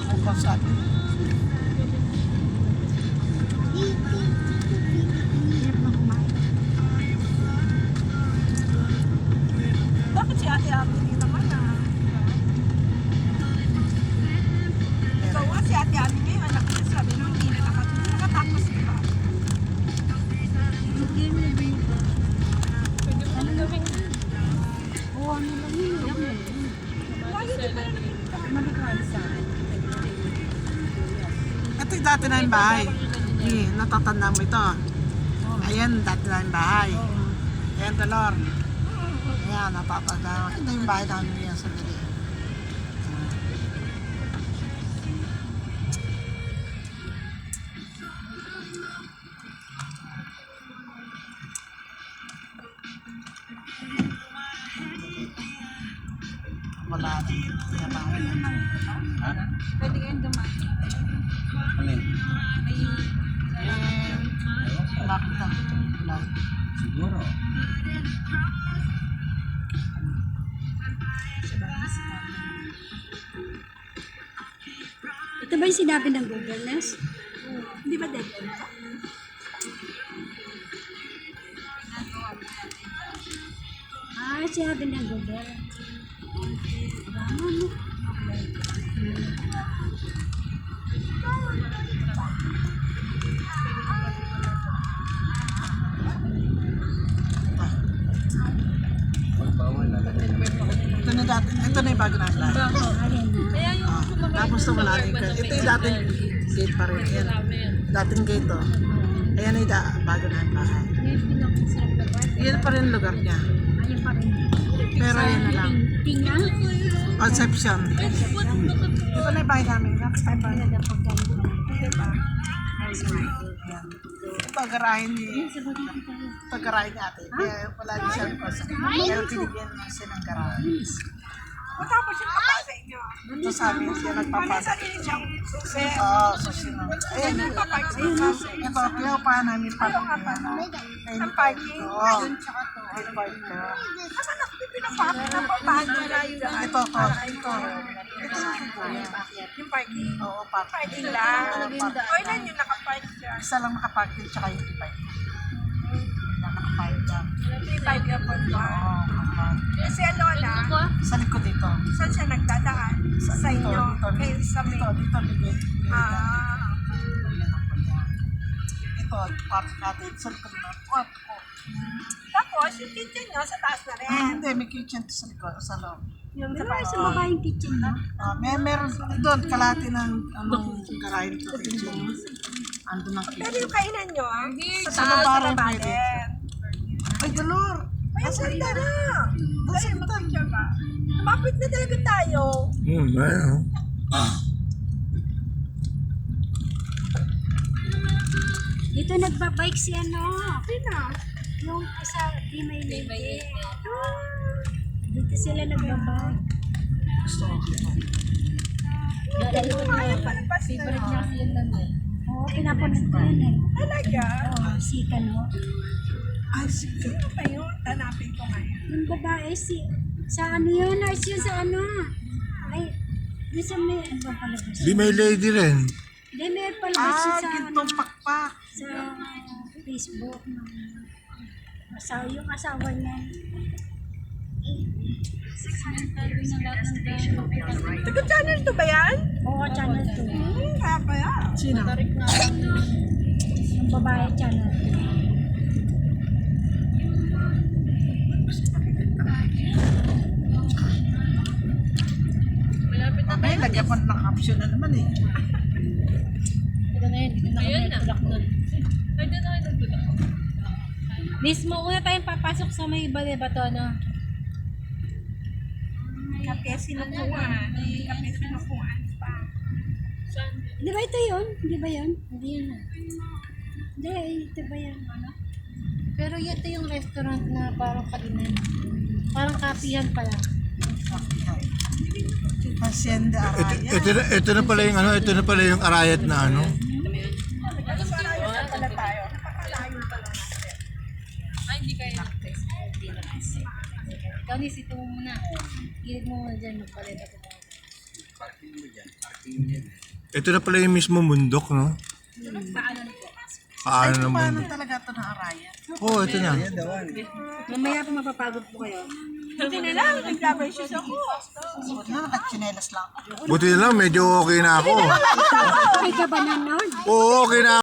bukas sa atin. Bakit si Ate Ami hindi naman ah? Ikaw nga si Ate Ami ngayon, anak ko sabi mo hindi na nakatapos ka. Ano lang? Oo, ano lang yun. Lagi di pa naman Ito yung dati na yung bahay. Natatanda mo ito. Ayan, dati na yung bahay. Ayan, Dolor. Ayan, natatanda. Ito yung bahay namin yan sa dali. Wala din. Kaya bahay. Ha? Pwede kayong dumaan. Ano yun? Wala kita. Wala. Siguro. Ito ba yung sinabi ng Google Nest? Hindi ba dead end ka? Sinabi ng Google. Ano? Bawal, lalagay naman. Ito na dati. Ito na yung bago na bahay. Alin na? Tapos na wala rin. Ito yung dating gate pa rin. Ayan. Dating gate to. Ayan yung bago na yung bahay. Yan pa rin lugar niya. Ayun pa rin. Pero yan na lang. Tinga? Conception. Ito na yung bahay namin. Next time pa. Diba? Ayan. Ito garahe ni ito garahe ni ate. Kaya wala din siya sa kaya pinigyan na siya ng garahe. Matapos yung papa sa inyo. Ito sa amin siya May nagpapasa. sarili siyang susi. Oo, susunod. Ayan. Ayun yung papark sa inyo. Ito, kaya pa namin pa. Ang parking. Oo. Ayun, tsaka to. Ay, park ka. Nasaan ako pinapakin na papahan nyo na yung Ito, ito. Ito. Ito yung parking. Oo, park. Parking lang. O ilan yung nakapark dyan? Isa lang nakapark din, tsaka yung e-bike. Nakapark dyan. 3-5 ka po ba? Oo, nakapark. Kasi ano na, Sa likod dito. saan siya nagdadaan? Sa inyo? Kayo sa may... Dito, ligay. Ah, Ito, park natin. Sa likod na. Park ko. tapos, yung kitchen nyo sa taas na rin. Hindi, may kitchen to sa likod, sa loob. Yung Di sa ba sa baba yung kitchen na? Meron doon, kalahati ng garahe to kitchen. Ando ng Pero kitchen. yung kainan nyo, sa Sa taas baba na rin baba pwede. din. Ay, Dolor! Ay, ang ganda na. Doon Ay, mag-picture ka. Lumapit na talaga tayo. Ayun. Dito nagbabike si ano. Sino? Yung isa, di may lady. Dito sila nagbabike. Gusto ko kita. Ayaw palabas na. Oo, pinapanood ko yun eh. Talaga? Oo, si Kano. Ay, sige. Sino ba yun? Hanapin ko ngayon. Yung babae sa ano yun, nurse yun sa ano. Ay, di sa may, ano ba palabas? Di may lady rin. Di may palabas yun sa ano, Gintong pakpak. sa Facebook. Yung asawa niya. Taga-channel to ba yan? Oo, channel 2. Kaya ba yan? Sino? Yung babae channel 2. Ay, lagyan pa ng option na naman eh. Ayun na. Pwede na kayo nagtulak. Mismo, una tayong papasok sa may bato, no? Kape sinukuan. Kape sinukuan pa. Di ba ito yun? Di ba yun? Hindi yun na. Hindi, ito ba yun? Ano? Pero ito yung restaurant na parang kainan. Parang kapihan pala. Hacienda Araya. Ito na pala yung ano, ito na pala yung arayat na ano. Ano sa arayo na pala tayo? Napakalayo pala natin. Ay, hindi kayo nag-test. Hindi na-test. Ikaw, nisito mo muna. Gilid mo muna dyan. Magpalit ako. Parking mo dyan. Ito na pala yung mismo bundok, no? Paano ng Paano bundok? talaga ito na Arayat? Oo, ito na. Mamaya pa mapapagod po kayo. Buti na lang, nag-rubber shoes ako. Buti na nakachinelas lang. Buti na lang, medyo okay na ako. Ay ka ba na nun? Oo, okay na